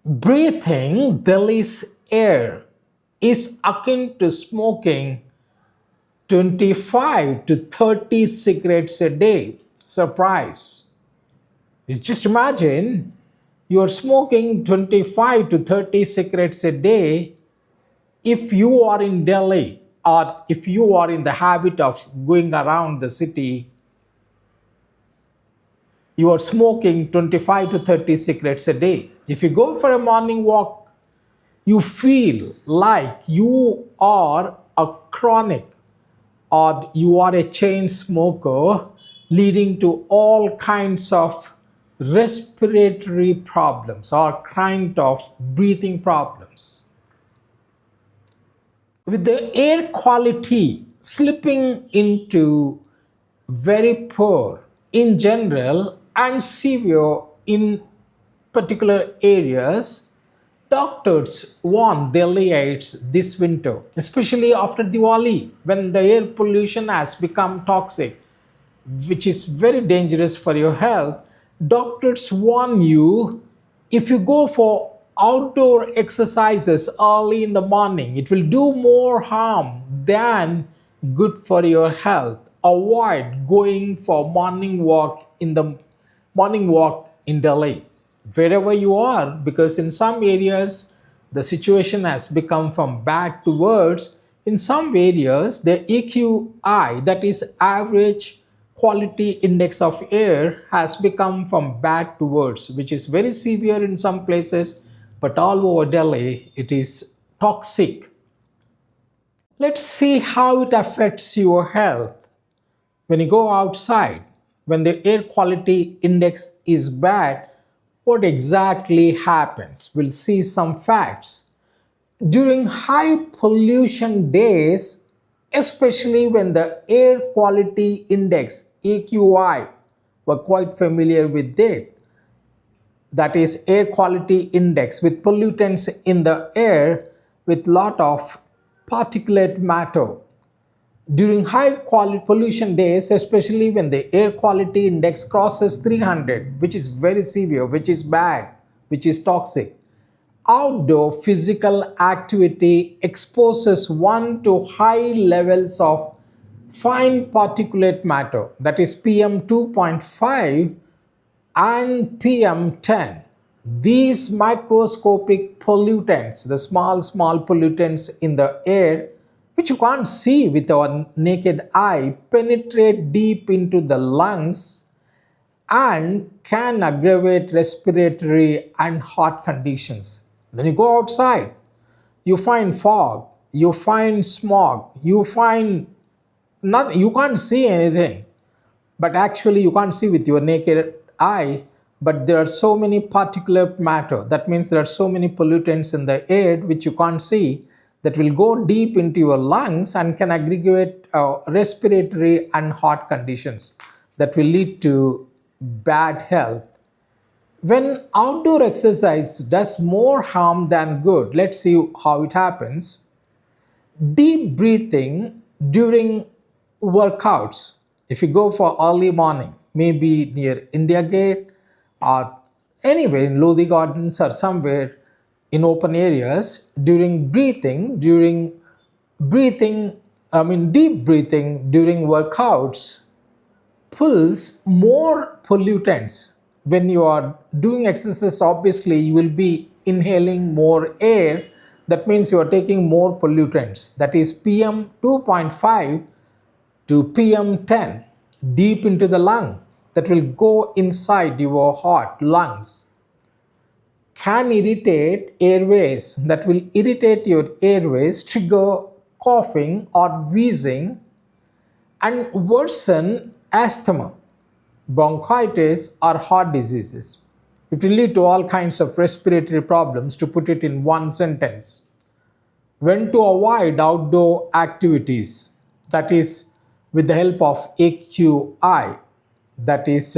Breathing Delhi's air is akin to smoking 25 to 30 cigarettes a day. Surprise. Just imagine you're smoking 25 to 30 cigarettes a day if you are in Delhi or if you are in the habit of going around the city. You are smoking 25 to 30 cigarettes a day. If you go for a morning walk, you feel like you are a chronic or you are a chain smoker, leading to all kinds of respiratory problems or kind of breathing problems. With the air quality slipping into very poor in general and severe in particular areas, doctors warn Delhiites this winter, especially after Diwali, when the air pollution has become toxic, which is very dangerous for your health. Doctors warn you, if you go for outdoor exercises early in the morning, it will do more harm than good for your health. Avoid going for morning walk in Delhi, wherever you are, because in some areas the situation has become from bad to worse. In some areas, the AQI, that is average quality index of air, has become from bad to worse, which is very severe in some places, but all over Delhi it is toxic. Let's see how it affects your health when you go outside. When the air quality index is bad, what exactly happens? We'll see some facts. During high pollution days, especially when the air quality index AQI, we're quite familiar with it, that is air quality index with pollutants in the air with lot of particulate matter. During high quality pollution days, especially when the air quality index crosses 300, which is very severe, which is bad, which is toxic, outdoor physical activity exposes one to high levels of fine particulate matter, that is PM 2.5 and PM10. These microscopic pollutants, the small pollutants in the air, which you can't see with our naked eye, penetrate deep into the lungs and can aggravate respiratory and heart conditions. When you go outside, you find fog, you find smog, you find nothing, you can't see anything, but actually you can't see with your naked eye, but there are so many particulate matter, that means there are so many pollutants in the air which you can't see, that will go deep into your lungs and can aggravate respiratory and heart conditions, that will lead to bad health. When outdoor exercise does more harm than good, let's see how it happens. Deep breathing during workouts. If you go for early morning, maybe near India Gate or anywhere in Lodi Gardens or somewhere in open areas, deep breathing during workouts pulls more pollutants. When you are doing exercise, obviously you will be inhaling more air. That means you are taking more pollutants, that is PM 2.5 to PM10 deep into the lung, that will go inside your heart, lungs, can irritate airways, that will irritate your airways, trigger coughing or wheezing, and worsen asthma, bronchitis, or heart diseases. It will lead to all kinds of respiratory problems, to put it in one sentence. When to avoid outdoor activities, that is with the help of AQI, that is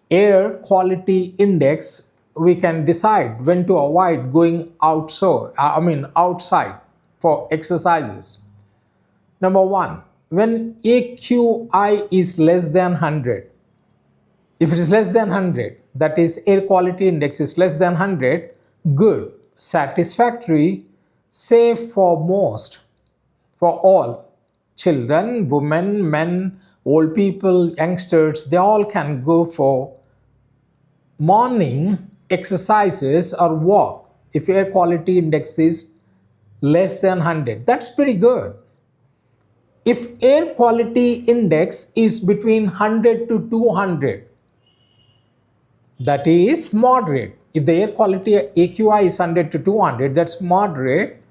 air quality index, we can decide when to avoid going outside for exercises. Number one, when AQI is less than 100, if it is less than 100, that is air quality index is less than 100, good, satisfactory, safe for most, for all. Children, women, men, old people, youngsters, they all can go for morning exercises or walk if air quality index is less than 100. That's pretty good. If air quality index is between 100 to 200, that is moderate. If the air quality AQI is 100 to 200, that's moderate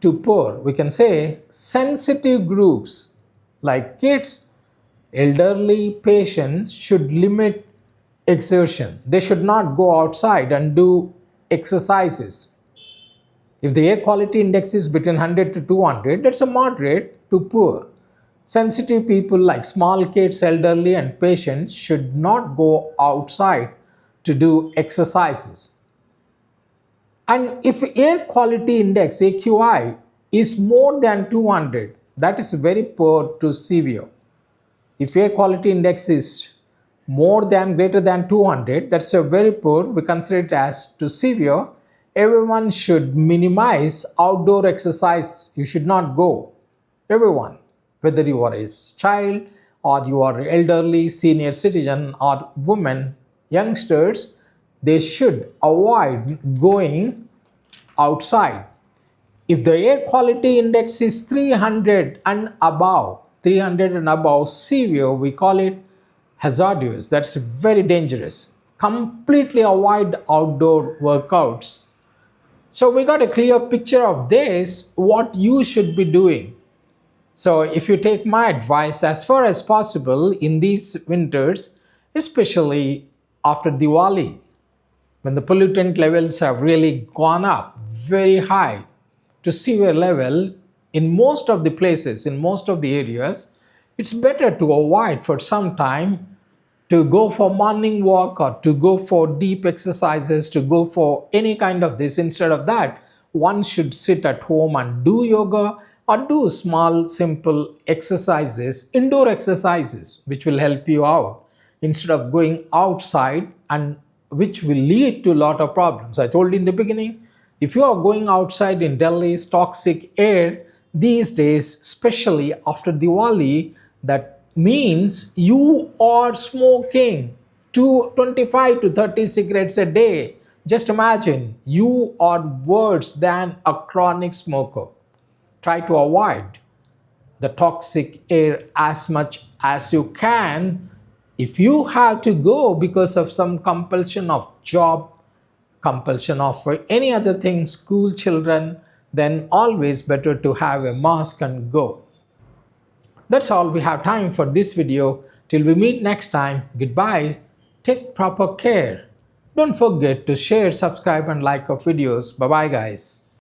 to poor. We can say sensitive groups like kids, elderly patients should limit exertion. They should not go outside and do exercises. If the air quality index is between 100 to 200, that's a moderate to poor. Sensitive people like small kids, elderly, and patients should not go outside to do exercises. And if air quality index AQI is more than 200, that is very poor to severe. If air quality index is more than greater than 200, that's a very poor. We consider it as to severe. Everyone should minimize outdoor exercise. You should not go. Everyone, whether you are a child or you are elderly, senior citizen or women, youngsters, they should avoid going outside. If the air quality index is 300 and above severe, we call it hazardous. That's very dangerous. Completely avoid outdoor workouts. So we got a clear picture of this, what you should be doing. So if you take my advice, as far as possible in these winters, especially after Diwali, when the pollutant levels have really gone up very high to severe level in most of the places, in most of the areas, it's better to avoid for some time, to go for morning walk or to go for deep exercises, to go for any kind of this. Instead of that, one should sit at home and do yoga or do small simple exercises, indoor exercises, which will help you out instead of going outside, and which will lead to a lot of problems. I told you in the beginning, if you are going outside in Delhi's toxic air these days, especially after Diwali, that means you are smoking 25 to 30 cigarettes a day. Just imagine, you are worse than a chronic smoker. Try to avoid the toxic air as much as you can. If you have to go because of some compulsion of job, compulsion of any other thing, school children, then always better to have a mask and go. That's all we have time for this video. Till we meet next time, goodbye. Take proper care. Don't forget to share, subscribe and like our videos. Bye bye guys.